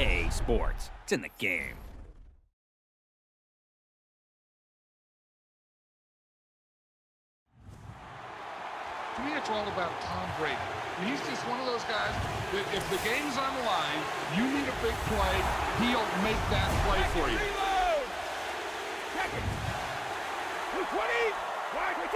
EA Sports. It's in the game. To me, it's all about Tom Brady. He's just one of those guys that if the game's on the line, you need a big play, he'll make that play for you. Reload! Check it! 220! Wide, we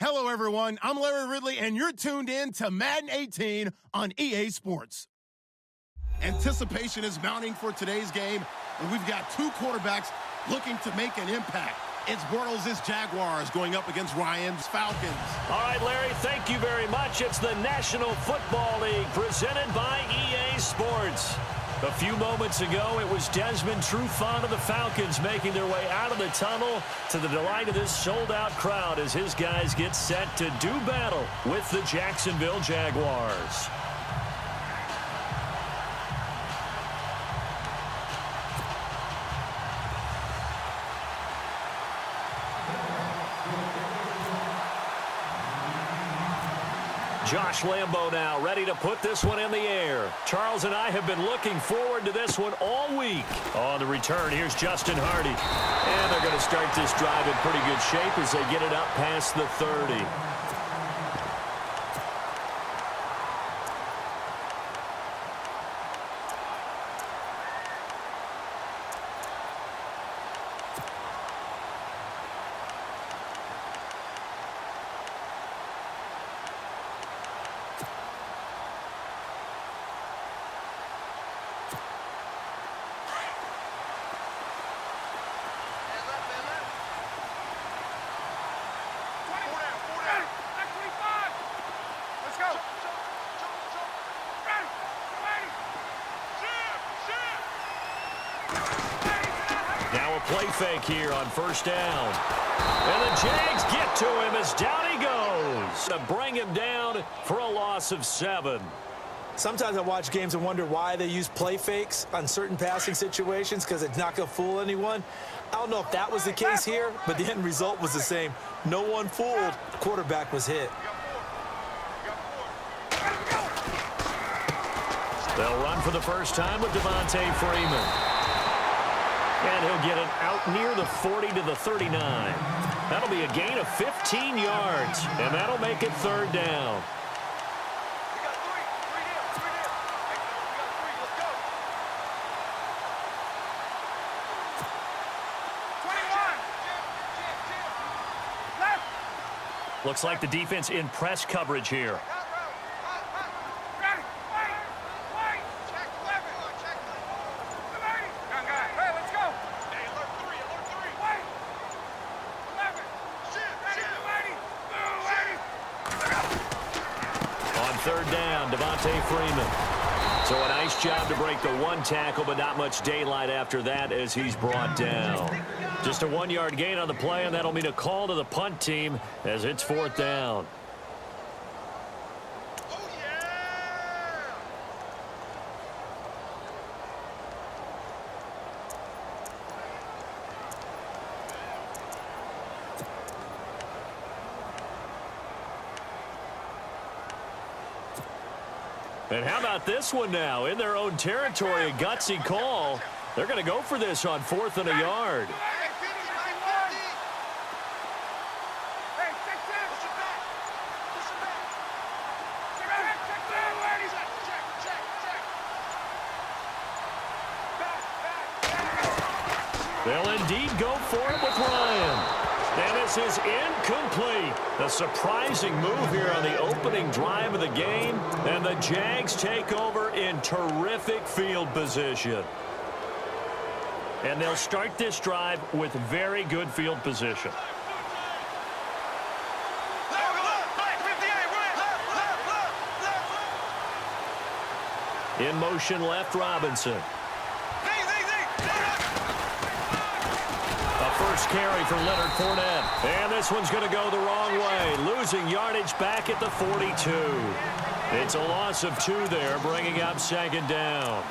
Hello, everyone. I'm Larry Ridley, and you're tuned in to Madden 18 on EA Sports. Anticipation is mounting for today's game, and we've got two quarterbacks looking to make an impact. It's Bortles' Jaguars going up against Ryan's Falcons. All right, Larry, thank you very much. It's the National Football League presented by EA Sports. A few moments ago, it was Desmond Trufant of the Falcons making their way out of the tunnel to the delight of this sold-out crowd as his guys get set to do battle with the Jacksonville Jaguars. Josh Lambo now ready to put this one in the air. Charles and I have been looking forward to this one all week. On the return, here's Justin Hardy. And they're going to start this drive in pretty good shape as they get it up past the 30. Play fake here on first down. And the Jags get to him as down he goes. To bring him down for a loss of 7. Sometimes I watch games and wonder why they use play fakes on certain passing situations because it's not going to fool anyone. I don't know if that was the case here, but the end result was the same. No one fooled. The quarterback was hit. They'll run for the first time with Devontae Freeman. And he'll get it out near the 40 to the 39. That'll be a gain of 15 yards, and that'll make it third down. Looks like the defense in press coverage here. Third down, Devontae Freeman. So a nice job to break the one tackle, but not much daylight after that as he's brought down. Just a 1-yard gain on the play, and that'll mean a call to the punt team as it's fourth down. And how about this one now? In their own territory, a gutsy call. They're going to go for this on 4th and a yard. They'll indeed go for it with Ryan. And this is incomplete. A surprising move here on the opening drive of the game. And the Jags take over in terrific field position. And they'll start this drive with very good field position. In motion left, Robinson. First carry for Leonard Fournette. And this one's going to go the wrong way. Losing yardage back at the 42. It's a loss of 2 there, bringing up second down.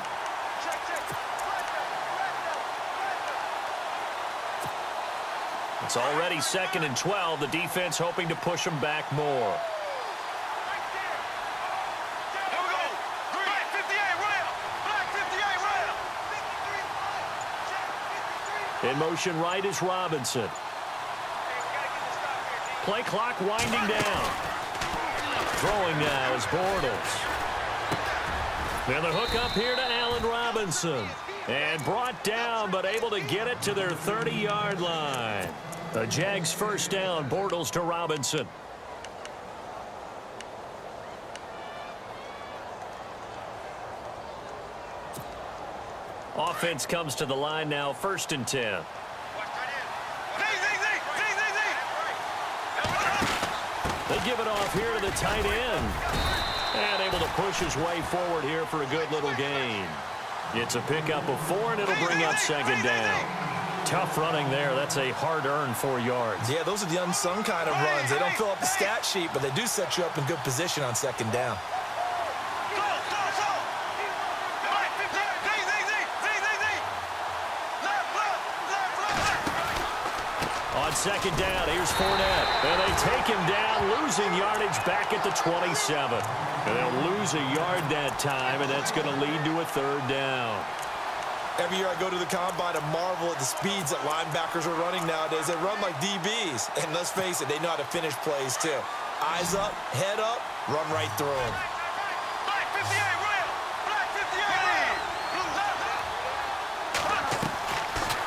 It's already 2nd and 12. The defense hoping to push them back more. In motion right is Robinson. Play clock winding down. Throwing now is Bortles. And the hook up here to Allen Robinson. And brought down, but able to get it to their 30-yard line. The Jags first down, Bortles to Robinson. offense comes to the line now, 1st and 10. They give it off here to the tight end. And able to push his way forward here for a good little gain. It's a pickup of 4, and it'll bring up 2nd down. Tough running there. That's a hard-earned 4 yards. Yeah, those are the unsung kind of runs. They don't fill up the stat sheet, but they do set you up in good position on 2nd down. On 2nd down, here's Fournette. And they take him down, losing yardage back at the 27. And they'll lose a yard that time, and that's going to lead to a 3rd down. Every year I go to the combine and marvel at the speeds that linebackers are running nowadays. They run like DBs. And let's face it, they know how to finish plays too. Eyes up, head up, run right through them.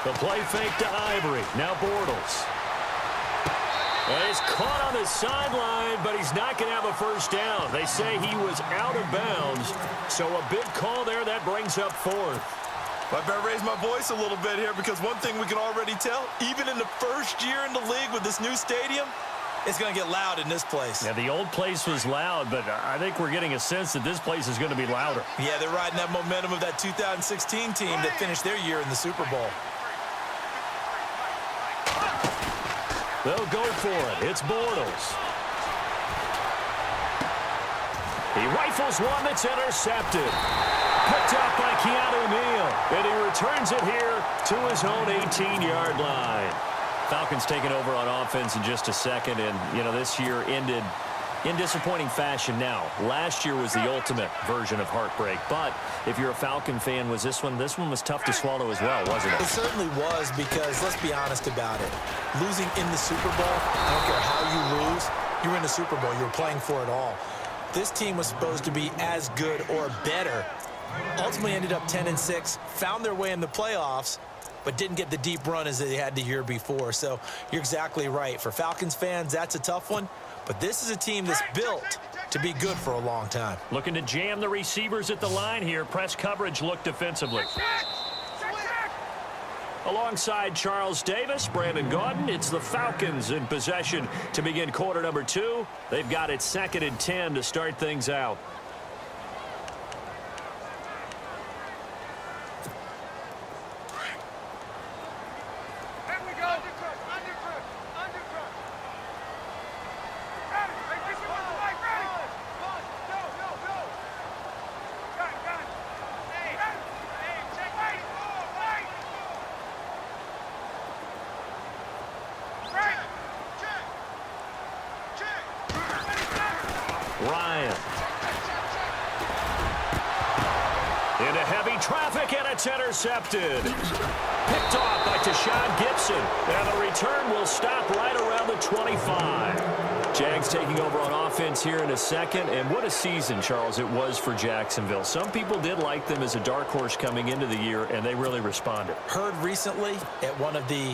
The play fake to Ivory. Now Bortles. And he's caught on the sideline, but he's not going to have a 1st down. They say he was out of bounds. So a big call there. That brings up 4th. I better raise my voice a little bit here, because one thing we can already tell, even in the 1st year in the league with this new stadium, it's going to get loud in this place. Yeah, the old place was loud, but I think we're getting a sense that this place is going to be louder. Yeah, they're riding that momentum of that 2016 team that finished their year in the Super Bowl. They'll go for it. It's Bortles. He rifles one that's intercepted. Picked up by Keanu Neal. And he returns it here to his own 18-yard line. Falcons taking over on offense in just a second. And, you know, this year ended in disappointing fashion now. Last year was the ultimate version of heartbreak. But if you're a Falcon fan, was this one was tough to swallow as well, wasn't it? It certainly was, because let's be honest about it. Losing in the Super Bowl, I don't care how you lose, you're in the Super Bowl. You're playing for it all. This team was supposed to be as good or better. Ultimately ended up 10-6, found their way in the playoffs, but didn't get the deep run as they had the year before. So you're exactly right. For Falcons fans, that's a tough one. But this is a team that's built to be good for a long time. Looking to jam the receivers at the line here. Press coverage look defensively. Alongside Charles Davis, Brandon Gaudin, it's the Falcons in possession to begin quarter number 2. They've got it 2nd and 10 to start things out. Ryan. Into heavy traffic, and it's intercepted. Picked off by Tashawn Gibson. And the return will stop right around the 25. Jags taking over on offense here in a second. And what a season, Charles, it was for Jacksonville. Some people did like them as a dark horse coming into the year, and they really responded. Heard recently at one of the,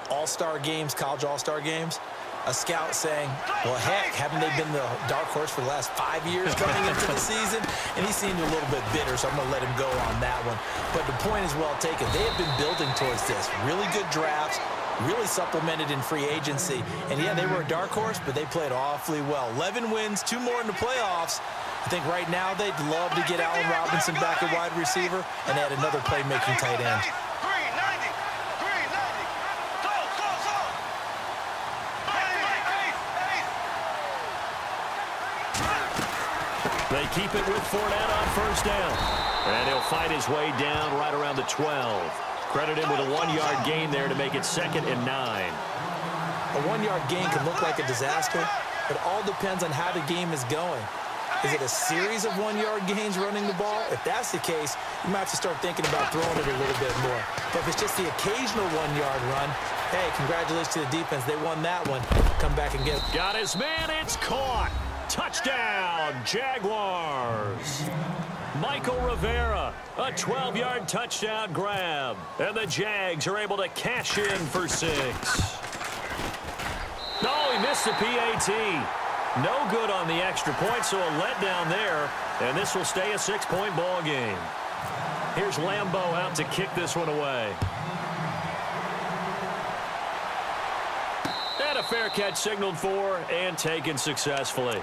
all-star games, college all-star games, a scout saying, well, heck, haven't they been the dark horse for the last 5 years coming into the season? And he seemed a little bit bitter, so I'm going to let him go on that one. But the point is well taken. They have been building towards this. Really good drafts, really supplemented in free agency. And, yeah, they were a dark horse, but they played awfully well. 11 wins, 2 more in the playoffs. I think right now they'd love to get Allen Robinson back at wide receiver and add another playmaking tight end. They keep it with Fournette on 1st down. And he'll fight his way down right around the 12. Credit him with a 1-yard gain there to make it 2nd and 9. A 1-yard gain can look like a disaster, but all depends on how the game is going. Is it a series of 1-yard gains running the ball? If that's the case, you might have to start thinking about throwing it a little bit more. But if it's just the occasional 1-yard run, hey, congratulations to the defense. They won that one. Come back and get it. Got his man. It's caught. Touchdown, Jaguars. Michael Rivera, a 12-yard touchdown grab. And the Jags are able to cash in for 6. No, he missed the PAT. No good on the extra point, so a letdown there. And this will stay a 6-point ball game. Here's Lambeau out to kick this one away. And a fair catch signaled for and taken successfully.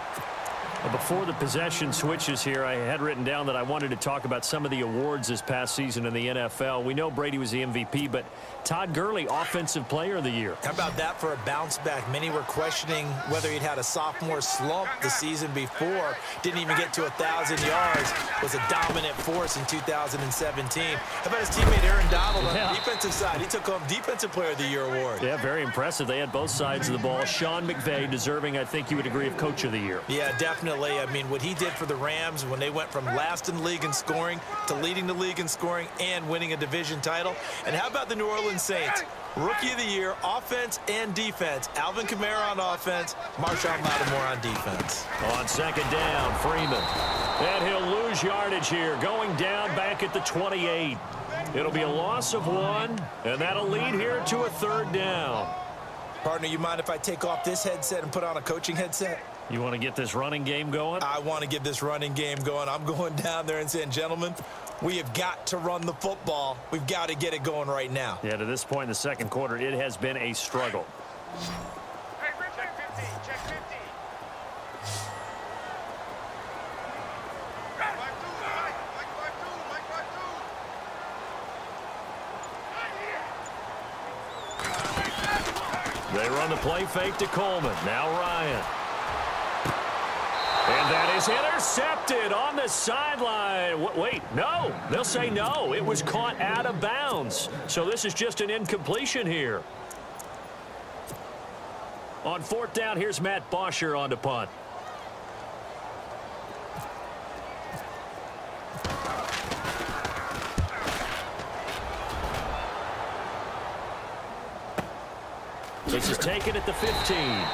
Before the possession switches here, I had written down that I wanted to talk about some of the awards this past season in the NFL. We know Brady was the MVP, but Todd Gurley, Offensive Player of the Year. How about that for a bounce back? Many were questioning whether he'd had a sophomore slump the season before. Didn't even get to 1,000 yards. Was a dominant force in 2017. How about his teammate Aaron Donald on the defensive side? He took home Defensive Player of the Year award. Yeah, very impressive. They had both sides of the ball. Sean McVay deserving, I think you would agree, of Coach of the Year. Yeah, definitely. I mean, what he did for the Rams when they went from last in the league in scoring to leading the league in scoring and winning a division title. And how about the New Orleans Saints? Rookie of the Year, offense and defense. Alvin Kamara on offense, Marshawn Lattimore on defense. On second down, Freeman. And he'll lose yardage here, going down back at the 28. It'll be a loss of 1, and that'll lead here to a 3rd down. Partner, you mind if I take off this headset and put on a coaching headset? You want to get this running game going? I want to get this running game going. I'm going down there and saying, gentlemen, we have got to run the football. We've got to get it going right now. Yeah, to this point in the second quarter, it has been a struggle. Hey, check 50. Check 50. They run the play fake to Coleman. Now Ryan. And that is intercepted on the sideline. Wait, no. They'll say no. It was caught out of bounds. So this is just an incompletion here. On 4th down, here's Matt Bosher on to punt. This is taken at the 15.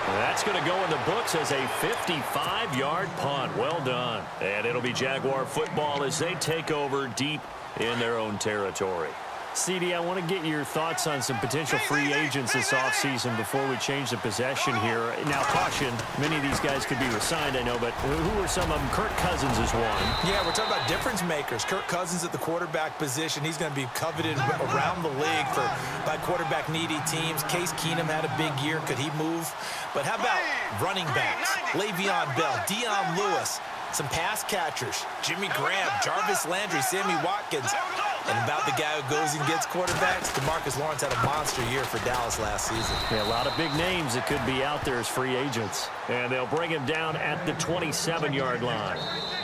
That's going to go in the books as a 55-yard punt. Well done. And it'll be Jaguar football as they take over deep in their own territory. CD, I want to get your thoughts on some potential free agents this offseason before we change the possession here. Now, caution, many of these guys could be resigned, I know, but who are some of them? Kirk Cousins is one. Yeah, we're talking about difference makers. Kirk Cousins at the quarterback position. He's going to be coveted around the league by quarterback-needy teams. Case Keenum had a big year. Could he move? But how about running backs? Le'Veon Bell, Dion Lewis, some pass catchers, Jimmy Graham, Jarvis Landry, Sammy Watkins. And about the guy who goes and gets quarterbacks, DeMarcus Lawrence had a monster year for Dallas last season. Yeah, a lot of big names that could be out there as free agents. And they'll bring him down at the 27-yard line.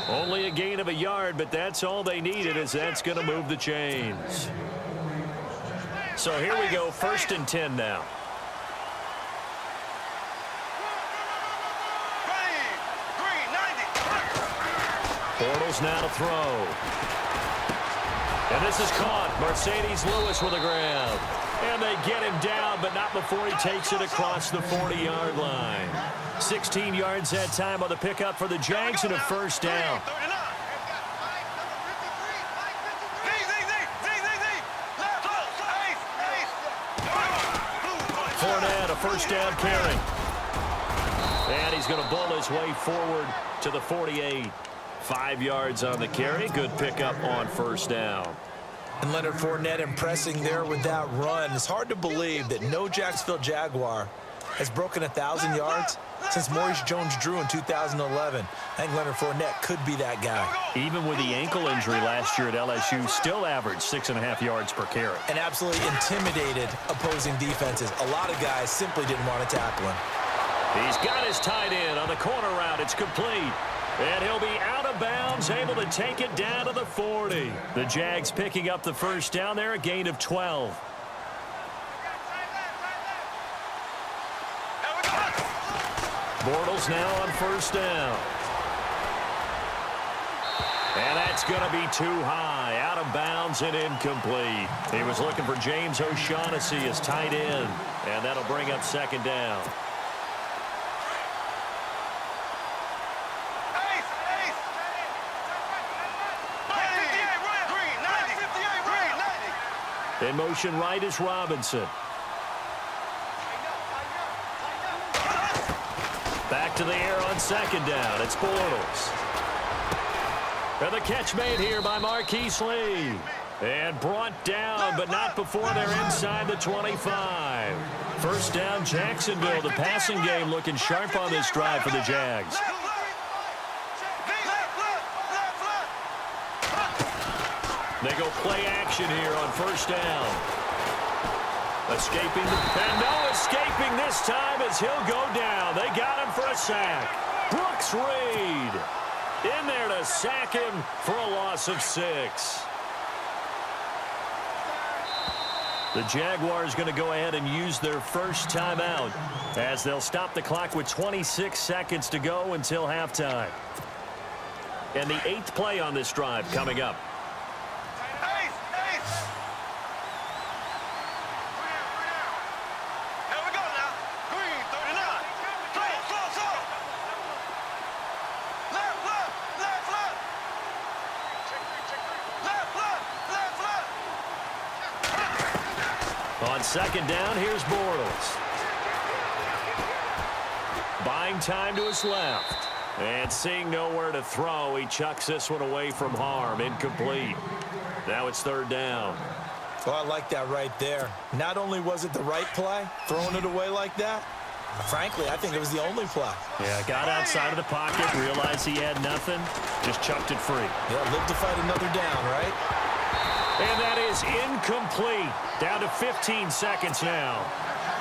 Only a gain of a yard, but that's all they needed, as that's going to move the chains. So here we go, 1st and 10 now. Bortles now to throw. And this is caught. Mercedes Lewis with a grab. And they get him down, but not before he takes it across the 40-yard line. 16 yards that time on the pickup for the Jags and a 1st down. Fournette, a 1st down carry. And he's going to bull his way forward to the 48. 5 yards on the carry. Good pickup on 1st down. And Leonard Fournette impressing there with that run. It's hard to believe that no Jacksonville Jaguar has broken 1,000 yards since Maurice Jones-Drew in 2011. I think Leonard Fournette could be that guy. Even with the ankle injury last year at LSU, still averaged 6.5 yards per carry. And absolutely intimidated opposing defenses. A lot of guys simply didn't want to tackle him. He's got his tight end on the corner route. It's complete. And he'll be out of bounds, able to take it down to the 40. The Jags picking up the 1st down there, a gain of 12. Bortles now on 1st down. And that's going to be too high, out of bounds and incomplete. He was looking for James O'Shaughnessy as tight end, and that'll bring up 2nd down. In motion right is Robinson. Back to the air on 2nd down. It's Bortles. And the catch made here by Marquise Lee. And brought down, but not before they're inside the 25. First down, Jacksonville. The passing game looking sharp on this drive for the Jags. They go play action here on first down. Escaping, and no escaping this time as he'll go down. They got him for a sack. Brooks Reed in there to sack him for a loss of 6. The Jaguars going to go ahead and use their first timeout as they'll stop the clock with 26 seconds to go until halftime. And the 8th play on this drive coming up. On second down, here's Bortles. Buying time to his left. And seeing nowhere to throw, he chucks this one away from harm. Incomplete. Now it's third down. Well, I like that right there. Not only was it the right play, throwing it away like that, frankly, I think it was the only play. Yeah, got outside of the pocket, realized he had nothing, just chucked it free. Yeah, live to fight another down, right? And that is incomplete. Down to 15 seconds now.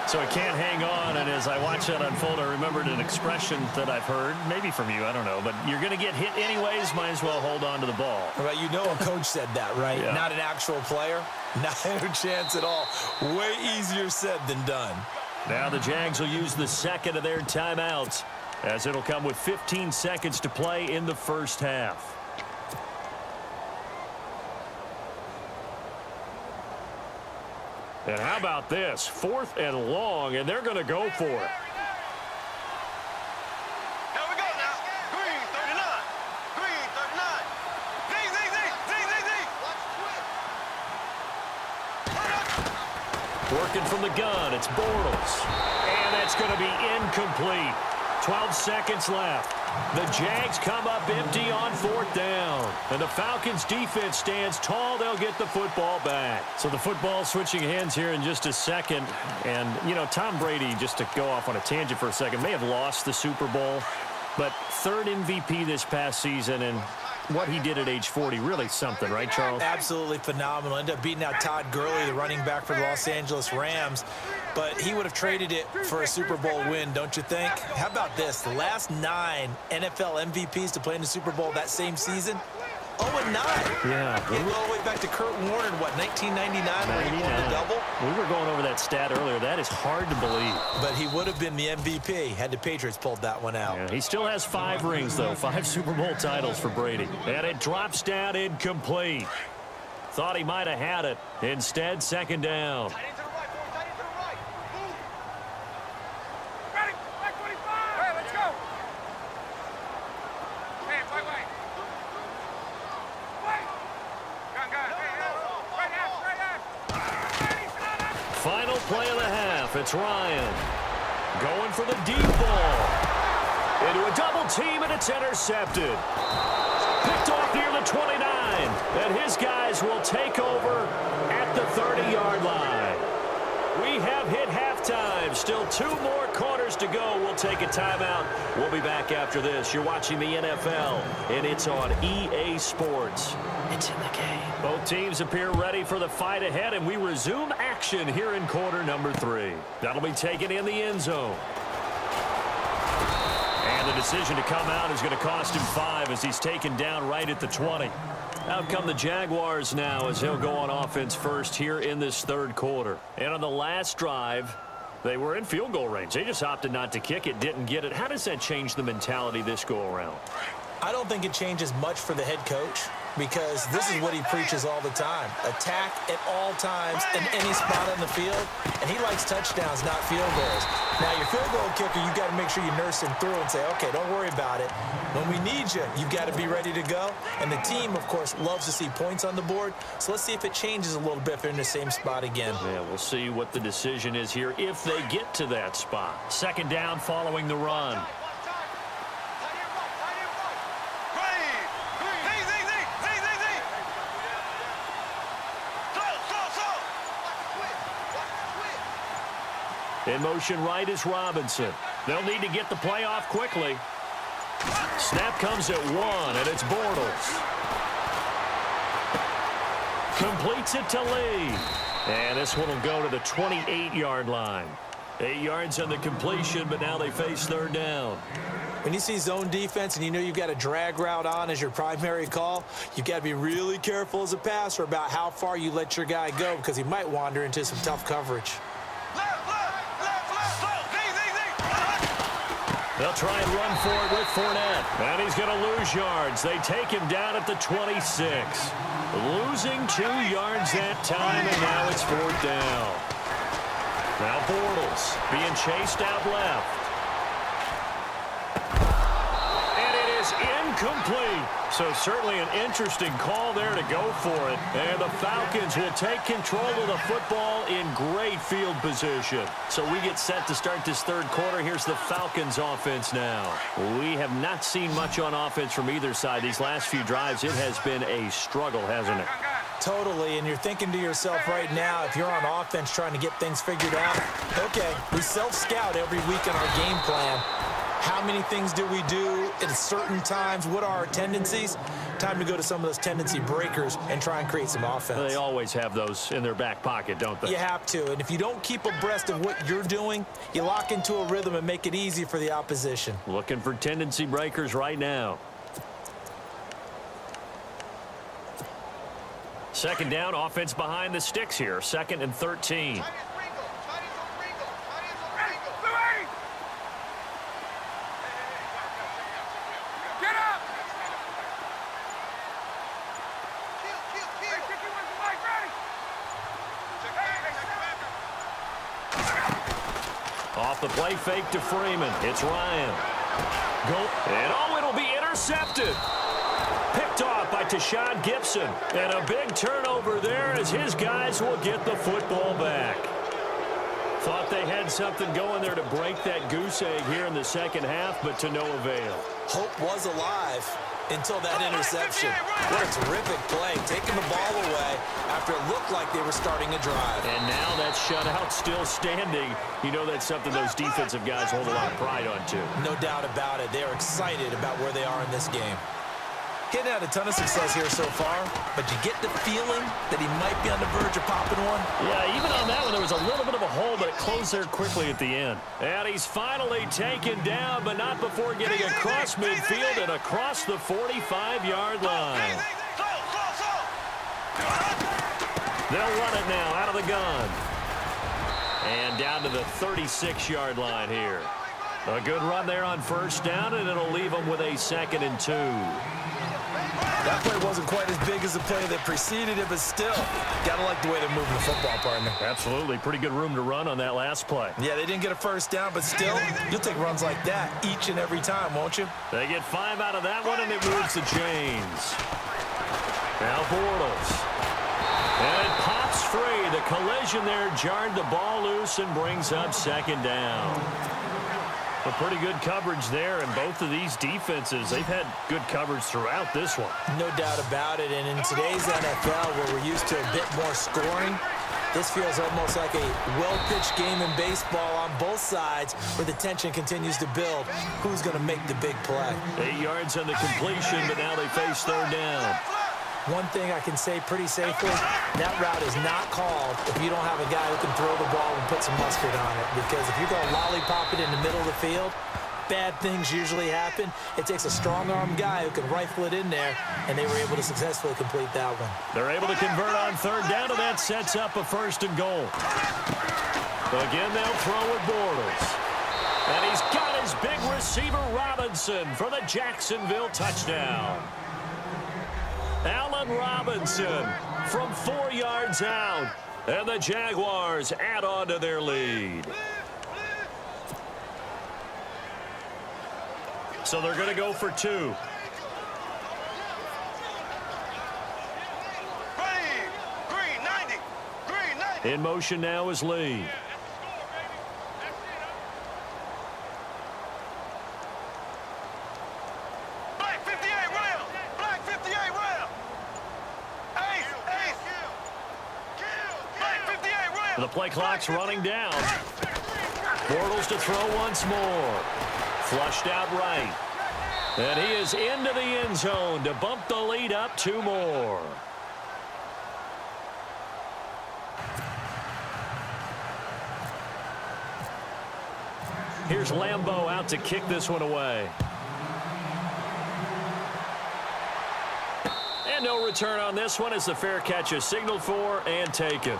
So he can't hang on, and as I watch that unfold, I remembered an expression that I've heard, maybe from you, I don't know, but you're going to get hit anyways, might as well hold on to the ball. Right, you know a coach said that, right? Yeah. Not an actual player. Not a chance at all. Way easier said than done. Now the Jags will use the second of their timeouts, as it'll come with 15 seconds to play in the first half. And how about this? 4th and long, and they're going to go for it. Here we go now. Green, 39. Green, 39. Working from the gun, it's Bortles. And that's going to be incomplete. 12 seconds left. The Jags come up empty on 4th down. And the Falcons defense stands tall. They'll get the football back. So the football switching hands here in just a second. And, you know, Tom Brady, just to go off on a tangent for a second, may have lost the Super Bowl. But 3rd MVP this past season, and what he did at age 40, really something, right, Charles? Absolutely phenomenal. Ended up beating out Todd Gurley, the running back for the Los Angeles Rams. But he would have traded it for a Super Bowl win, don't you think? How about this? The last 9 NFL MVPs to play in the Super Bowl that same season, 0-9. Yeah. You go all the way back to Kurt Warner in, what, 1999 when he won the double? We were going over that stat earlier. That is hard to believe. But he would have been the MVP had the Patriots pulled that one out. Yeah, he still has 5 rings, though. 5 Super Bowl titles for Brady. And it drops down incomplete. Thought he might have had it. Instead, second down. Final play of the half. It's Ryan going for the deep ball. Into a double team, and it's intercepted. Picked off near the 29. And his guys will take over at the 30-yard line. We have hit halftime. Still 2 more quarters to go. We'll take a timeout. We'll be back after this. You're watching the NFL, and it's on EA Sports. It's in the game. Both teams appear ready for the fight ahead, and we resume action here in quarter number 3. That'll be taken in the end zone. And the decision to come out is going to cost him 5 as he's taken down right at the 20. Out come the Jaguars now as he'll go on offense first here in this 3rd quarter. And on the last drive, they were in field goal range. They just opted not to kick it, didn't get it. How does that change the mentality this go-around? I don't think it changes much for the head coach because this is what he preaches all the time. Attack at all times in any spot on the field, and he likes touchdowns, not field goals. Now, your field goal kicker, you've got to make sure you nurse him through and say, okay, don't worry about it. When we need you, you've got to be ready to go. And the team, of course, loves to see points on the board. So let's see if it changes a little bit if they're in the same spot again. Yeah, we'll see what the decision is here if they get to that spot. Second down following the run. In motion right is Robinson. They'll need to get the play off quickly. Snap comes at 1, and it's Bortles. Completes it to Lee. And this one will go to the 28-yard line. 8 yards on the completion, but now they face third down. When you see zone defense and you know you've got a drag route on as your primary call, you've got to be really careful as a passer about how far you let your guy go because he might wander into some tough coverage. They'll try and run for it with Fournette. And he's going to lose yards. They take him down at the 26. Losing 2 yards that time, and now it's fourth down. Now Bortles being chased out left. And it is incomplete. So certainly an interesting call there to go for it. And the Falcons will take control of the football in great field position. So we get set to start this third quarter. Here's the Falcons offense now. We have not seen much on offense from either side. These last few drives, it has been a struggle, hasn't it? Totally, and you're thinking to yourself right now, if you're on offense trying to get things figured out, okay, we self-scout every week in our game plan. How many things do we do at certain times? What are our tendencies? Time to go to some of those tendency breakers and try and create some offense. They always have those in their back pocket, don't they? You have to, and if you don't keep abreast of what you're doing, you lock into a rhythm and make it easy for the opposition. Looking for tendency breakers right now. Second down, offense behind the sticks here. 2nd and 13. Off the play fake to Freeman. It's Ryan. And it'll be intercepted. Picked off by Tashawn Gibson. And a big turnover there as his guys will get the football back. Thought they had something going there to break that goose egg here in the second half, but to no avail. Hope was alive until that interception. What a terrific play, taking the ball away after it looked like they were starting a drive. And now that shutout still standing. You know that's something those defensive guys hold a lot of pride on, too. No doubt about it. They are excited about where they are in this game. Getting had a ton of success here so far, but you get the feeling that he might be on the verge of popping one. Yeah, even on that one, there was a little bit of a hole, but it closed there quickly at the end. And he's finally taken down, but not before getting across midfield and across the 45-yard line. They'll run it now out of the gun. And down to the 36-yard line here. A good run there on first down, and it'll leave them with a 2nd and 2. That play wasn't quite as big as the play that preceded it, but still, got to like the way they're moving the football, partner. Absolutely. Pretty good room to run on that last play. Yeah, they didn't get a first down, but still, you'll take runs like that each and every time, won't you? They get 5 out of that one, and it moves the chains. Now Bortles. And it pops free. The collision there jarred the ball loose and brings up 2nd down. A pretty good coverage there, and both of these defenses, they've had good coverage throughout this one. No doubt about it, and in today's NFL, where we're used to a bit more scoring, this feels almost like a well-pitched game in baseball on both sides where the tension continues to build. Who's going to make the big play? 8 yards on the completion, but now they face third down. One thing I can say pretty safely, that route is not called if you don't have a guy who can throw the ball and put some mustard on it. Because if you're going to lollipop it in the middle of the field, bad things usually happen. It takes a strong-arm guy who can rifle it in there, and they were able to successfully complete that one. They're able to convert on third down, and that sets up a 1st and goal. Again, they'll throw with Bortles. And he's got his big receiver, Robinson, for the Jacksonville touchdown. Allen Robinson from 4 yards out. And the Jaguars add on to their lead. So they're going to go for 2. In motion now is Lee. The play clock's running down. Bortles to throw once more. Flushed out right. And he is into the end zone to bump the lead up 2 more. Here's Lambeau out to kick this one away. And no return on this one as the fair catch is signaled for and taken.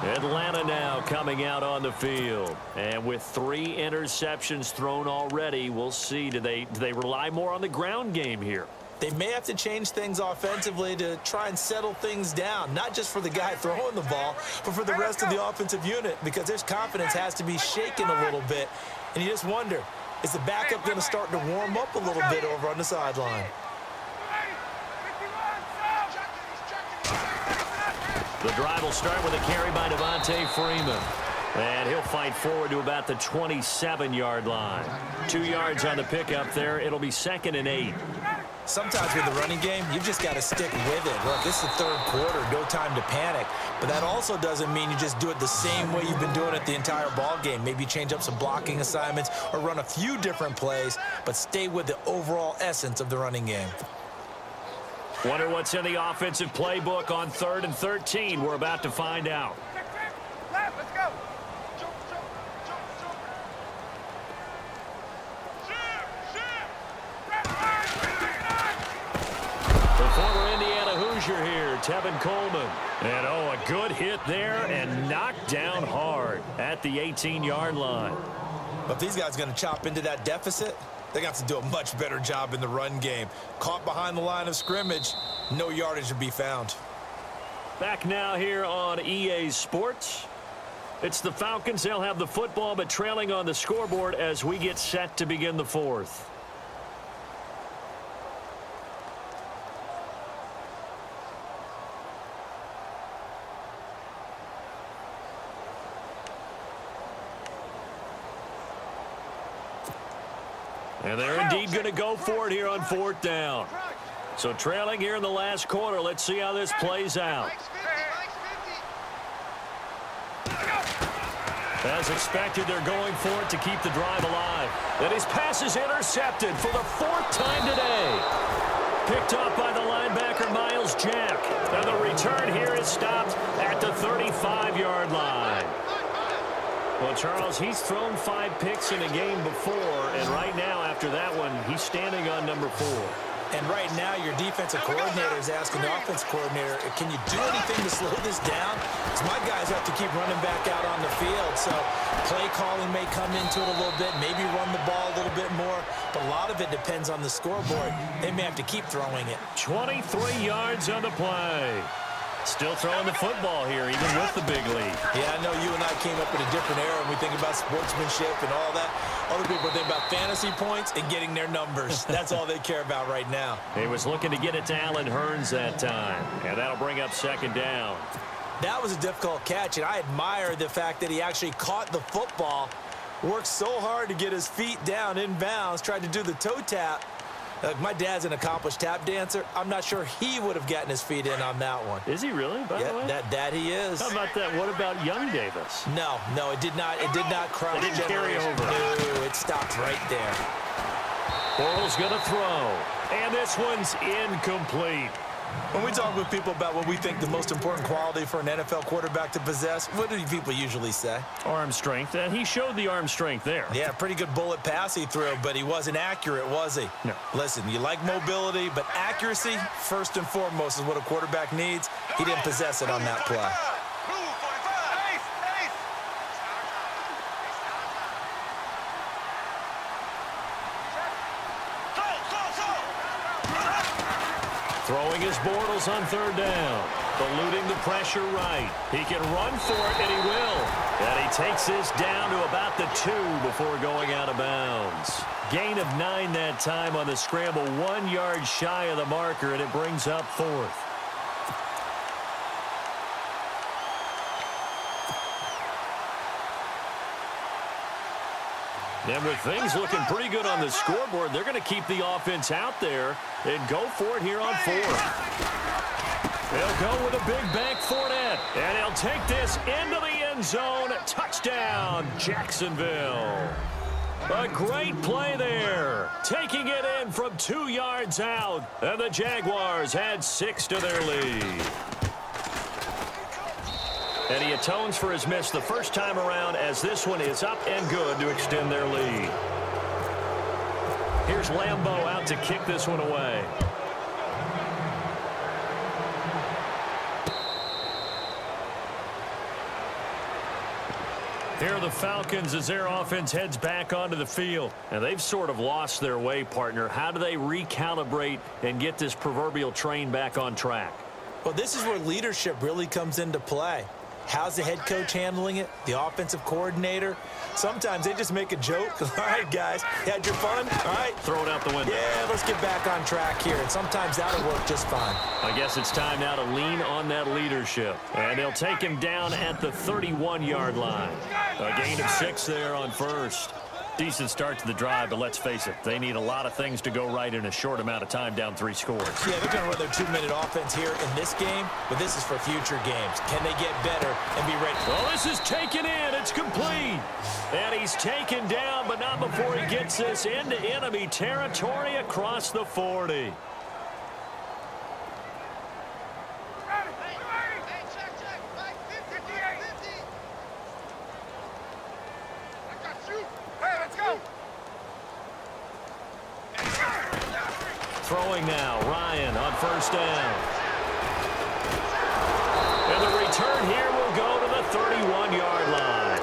Atlanta now coming out on the field. And with 3 interceptions thrown already, we'll see. Do they rely more on the ground game here? They may have to change things offensively to try and settle things down, not just for the guy throwing the ball, but for the rest of the offensive unit, because their confidence has to be shaken a little bit. And you just wonder, is the backup going to start to warm up a little bit over on the sideline? The drive will start with a carry by Devontae Freeman. And he'll fight forward to about the 27-yard line. 2 yards on the pickup there. It'll be 2nd and 8. Sometimes with the running game, you've just got to stick with it. Look, this is the 3rd quarter, no time to panic. But that also doesn't mean you just do it the same way you've been doing it the entire ball game. Maybe change up some blocking assignments or run a few different plays, but stay with the overall essence of the running game. Wonder what's in the offensive playbook on 3rd and 13. We're about to find out. Let's go. The former Indiana Hoosier here, Tevin Coleman. And, oh, a good hit there and knocked down hard at the 18-yard line. But if these guys are going to chop into that deficit, they got to do a much better job in the run game. Caught behind the line of scrimmage, no yardage to be found. Back now here on EA Sports. It's the Falcons. They'll have the football, but trailing on the scoreboard as we get set to begin the 4th. And they're indeed going to go for it here on 4th down. So trailing here in the last quarter. Let's see how this plays out. As expected, they're going for it to keep the drive alive. And his pass is intercepted for the 4th time today. Picked off by the linebacker, Miles Jack. And the return here is stopped at the 35-yard line. Well, Charles, he's thrown 5 picks in a game before, and right now, after that one, he's standing on number 4. And right now, your defensive coordinator is asking the offense coordinator, can you do anything to slow this down? Because my guys have to keep running back out on the field. So play calling may come into it a little bit, maybe run the ball a little bit more. But a lot of it depends on the scoreboard. They may have to keep throwing it. 23 yards on the play. Still throwing the football here, even with the big lead. Yeah, I know you and I came up in a different era and we think about sportsmanship and all that. Other people think about fantasy points and getting their numbers. That's all they care about right now. He was looking to get it to Allen Hurns that time, and that'll bring up 2nd down. That was a difficult catch, and I admire the fact that he actually caught the football, worked so hard to get his feet down inbounds, tried to do the toe tap. My dad's an accomplished tap dancer. I'm not sure he would have gotten his feet in on that one. Is he really, by the way? That he is. How about that? What about young Davis? No, it did not. It did not cross. It didn't carry over. No, it stopped right there. Bortles going to throw, and this one's incomplete. When we talk with people about what we think the most important quality for an NFL quarterback to possess, what do people usually say? Arm strength, and he showed the arm strength there. Yeah, pretty good bullet pass he threw, but he wasn't accurate, was he? No. Listen, you like mobility, but accuracy, first and foremost, is what a quarterback needs. He didn't possess it on that play. Throwing his Bortles on 3rd down. Eluding the pressure right. He can run for it, and he will. And he takes this down to about the 2 before going out of bounds. Gain of 9 that time on the scramble. 1 yard shy of the marker, and it brings up 4th. And with things looking pretty good on the scoreboard, they're going to keep the offense out there and go for it here on 4th. They'll go with a big bank Fournette, and he'll take this into the end end zone. Touchdown, Jacksonville. A great play there. Taking it in from 2 yards out. And the Jaguars add 6 to their lead. And he atones for his miss the first time around as this one is up and good to extend their lead. Here's Lambeau out to kick this one away. Here are the Falcons as their offense heads back onto the field. And they've sort of lost their way, partner. How do they recalibrate and get this proverbial train back on track? Well, this is where leadership really comes into play. How's the head coach handling it? The offensive coordinator? Sometimes they just make a joke. All right, guys, you had your fun? All right. Throw it out the window. Yeah, let's get back on track here. And sometimes that'll work just fine. I guess it's time now to lean on that leadership. And they'll take him down at the 31-yard line. A gain of 6 there on first. Decent start to the drive, but let's face it, they need a lot of things to go right in a short amount of time, down 3 scores. Yeah, they're going to run their 2-minute offense here in this game, but this is for future games. Can they get better and be ready? Well, this is taken in. It's complete. And he's taken down, but not before he gets this into enemy territory across the 40. Throwing now, Ryan on first down. And the return here will go to the 31-yard line.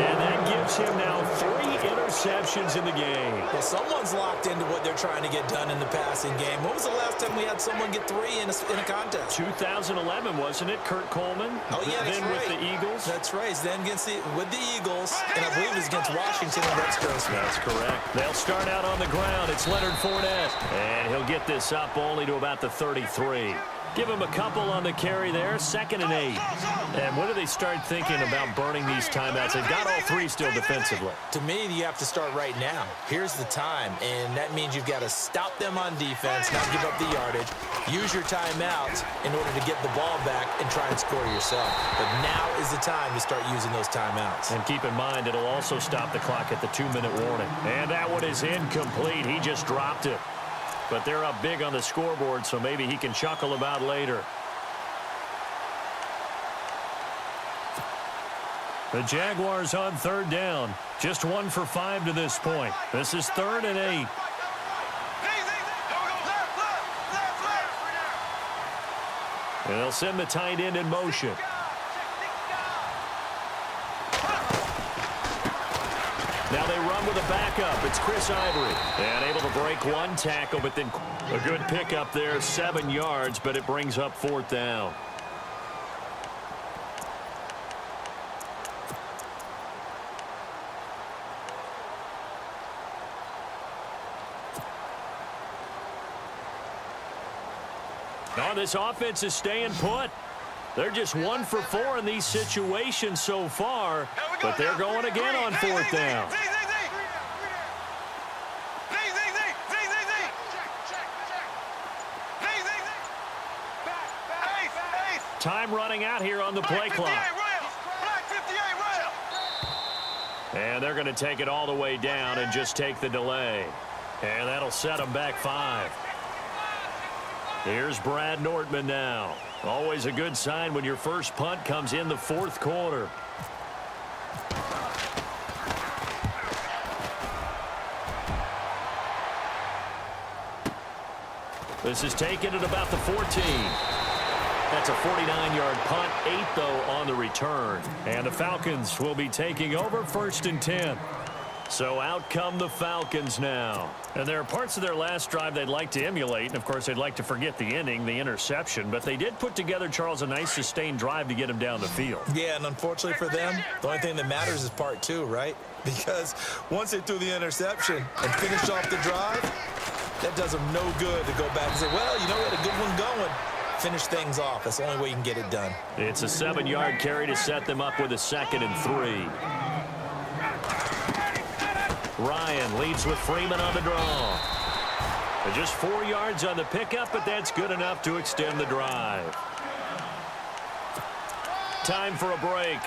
And that gives him now 3 interceptions in the game. Well, someone's locked into what they're trying to get done in the passing game. When was the last time we had someone get 3 in a contest? 2011, wasn't it, Kurt Coleman? Oh, yeah, that's then right. With the Eagles? That's right. Then with the Eagles, and I believe it was against Washington and Rex Grossman. That's correct. They'll start out on the ground. It's Leonard Fournette. And he'll get this up only to about the 33. Give him a couple on the carry there, 2nd and 8. And when do they start thinking about burning these timeouts? They've got all 3 still defensively. To me, you have to start right now. Here's the time, and that means you've got to stop them on defense, not give up the yardage, use your timeouts in order to get the ball back and try and score yourself. But now is the time to start using those timeouts. And keep in mind, it'll also stop the clock at the 2-minute warning. And that one is incomplete. He just dropped it. But they're up big on the scoreboard, so maybe he can chuckle about later. The Jaguars on 3rd down. Just 1 for 5 to this point. This is 3rd and 8. And they'll send the tight end in motion. Now they run with a backup. It's Chris Ivory. And able to break 1 tackle, but then a good pickup there, 7 yards, but it brings up 4th down. Oh, this offense is staying put. They're just 1 for 4 in these situations so far, but they're going again on 4th down. Time running out here on the play clock. And they're going to take it all the way down and just take the delay. And that'll set them back 5. Here's Brad Nortman now. Always a good sign when your first punt comes in the 4th quarter. This is taken at about the 14. That's a 49-yard punt, 8 though on the return. And the Falcons will be taking over 1st and 10. So out come the Falcons now. And there are parts of their last drive they'd like to emulate. And, of course, they'd like to forget the ending, the interception. But they did put together, Charles, a nice sustained drive to get him down the field. Yeah, and unfortunately for them, the only thing that matters is part 2, right? Because once they threw the interception and finished off the drive, that does them no good to go back and say, well, you know, we had a good one going. Finish things off. That's the only way you can get it done. It's a 7-yard carry to set them up with a 2nd and 3. Ryan leads with Freeman on the draw. Just 4 yards on the pickup, but that's good enough to extend the drive. Time for a break.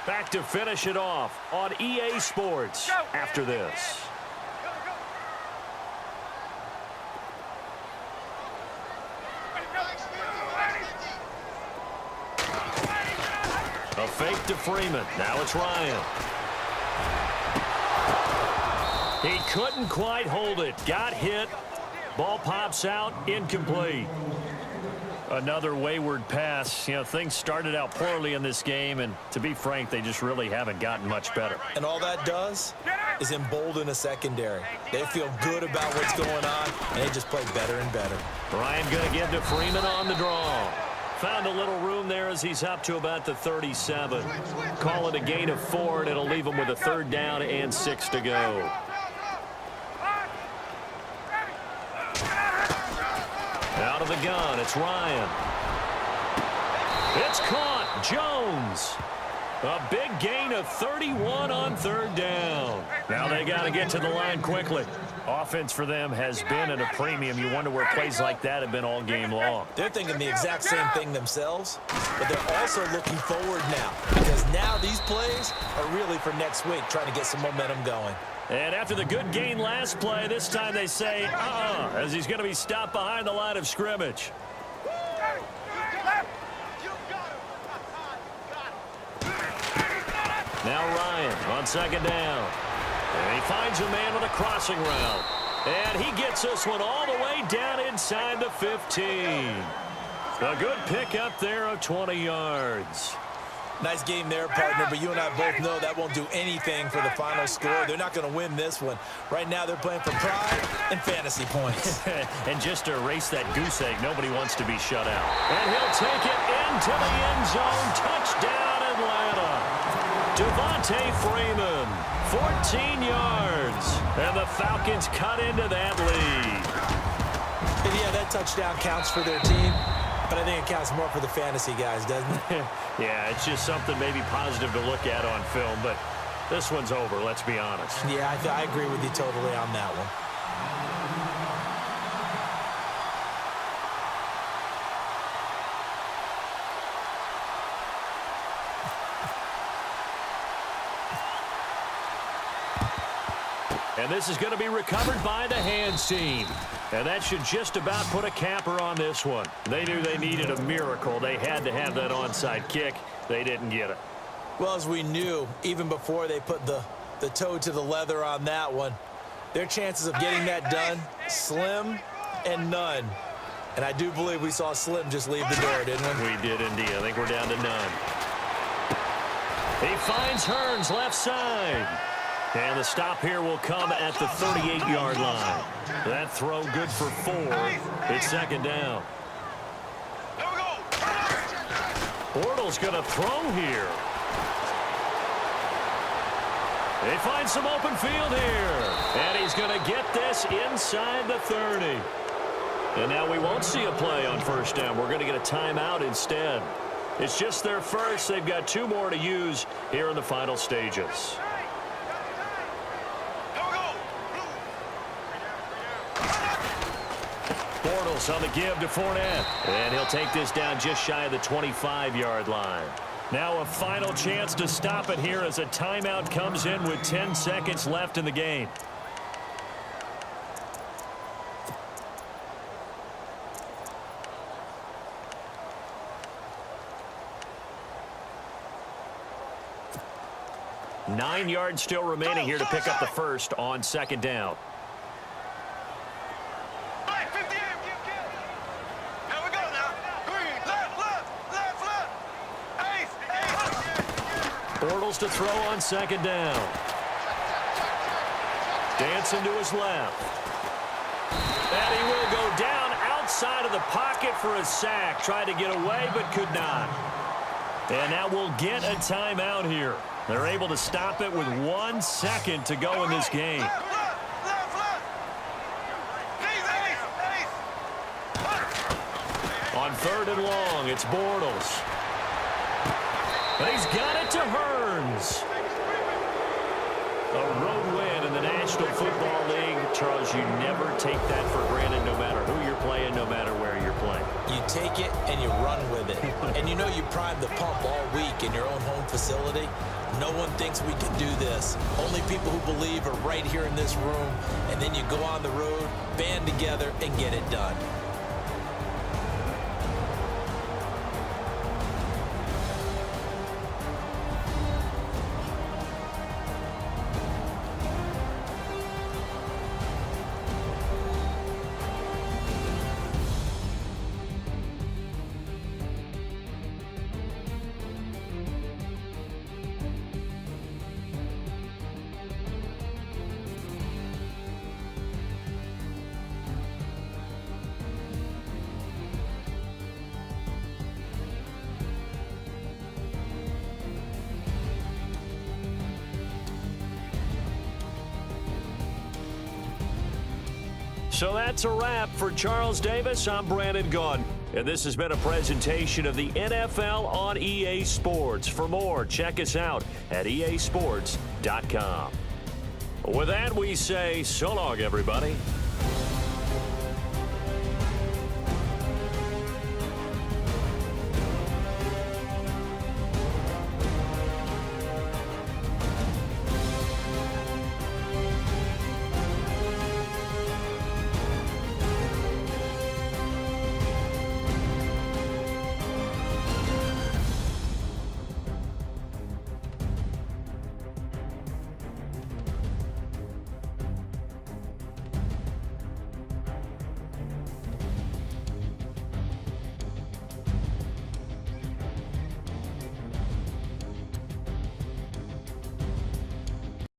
Back to finish it off on EA Sports after this. A fake to Freeman. Now it's Ryan. He couldn't quite hold it. Got hit. Ball pops out. Incomplete. Another wayward pass. You know, things started out poorly in this game, and to be frank, they just really haven't gotten much better. And all that does is embolden a secondary. They feel good about what's going on, and they just play better and better. Ryan going to give to Freeman on the draw. Found a little room there as he's up to about the 37. Call it a gain of 4, and it'll leave him with a 3rd down and 6 to go. Out of the gun, it's Ryan. It's caught. Jones. A big gain of 31 on 3rd down. Now they got to get to the line quickly. Offense for them has been at a premium. You wonder where plays like that have been all game long. They're thinking the exact same thing themselves, but they're also looking forward now, because now these plays are really for next week, trying to get some momentum going. And after the good gain last play, this time they say, as he's going to be stopped behind the line of scrimmage. Now Ryan on 2nd down. And he finds a man with a crossing route. And he gets this one all the way down inside the 15. A good pickup there of 20 yards. Nice game there, partner, but you and I both know that won't do anything for the final score. They're not going to win this one. Right now they're playing for pride and fantasy points. And just to erase that goose egg, nobody wants to be shut out. And he'll take it into the end zone. Touchdown, Atlanta. Devontae Freeman, 14 yards. And the Falcons cut into that lead. And yeah, that touchdown counts for their team. But I think it counts more for the fantasy guys, doesn't it? Yeah, it's just something maybe positive to look at on film, but this one's over, let's be honest. Yeah, I agree with you totally on that one. And this is going to be recovered by the hands team. And that should just about put a capper on this one. They knew they needed a miracle. They had to have that onside kick. They didn't get it. Well, as we knew, even before they put the toe to the leather on that one, their chances of getting that done, slim and none. And I do believe we saw Slim just leave the door, didn't we? We did indeed. I think we're down to none. He finds Hearns left side. And the stop here will come at the 38-yard line. That throw good for 4. It's 2nd down. Bortles going to throw here. They find some open field here. And he's going to get this inside the 30. And now we won't see a play on 1st down. We're going to get a timeout instead. It's just their first. They've got 2 more to use here in the final stages. Bortles on the give to Fournette. And he'll take this down just shy of the 25-yard line. Now a final chance to stop it here as a timeout comes in with 10 seconds left in the game. Nine yards still remaining here to pick up the first on 2nd down. Bortles to throw on 2nd down. Dancing to his left. And he will go down outside of the pocket for a sack. Tried to get away but could not. And now we'll get a timeout here. They're able to stop it with 1 second to go in this game. On 3rd and long, it's Bortles. And he's got it to Hearns. A road win in the National Football League. Charles, you never take that for granted no matter who you're playing, no matter where you're playing. You take it and you run with it. And you know you prime the pump all week in your own home facility. No one thinks we can do this. Only people who believe are right here in this room. And then you go on the road, band together, and get it done. So that's a wrap for Charles Davis. I'm Brandon Gaudin, and this has been a presentation of the NFL on EA Sports. For more, check us out at easports.com. With that, we say so long, everybody.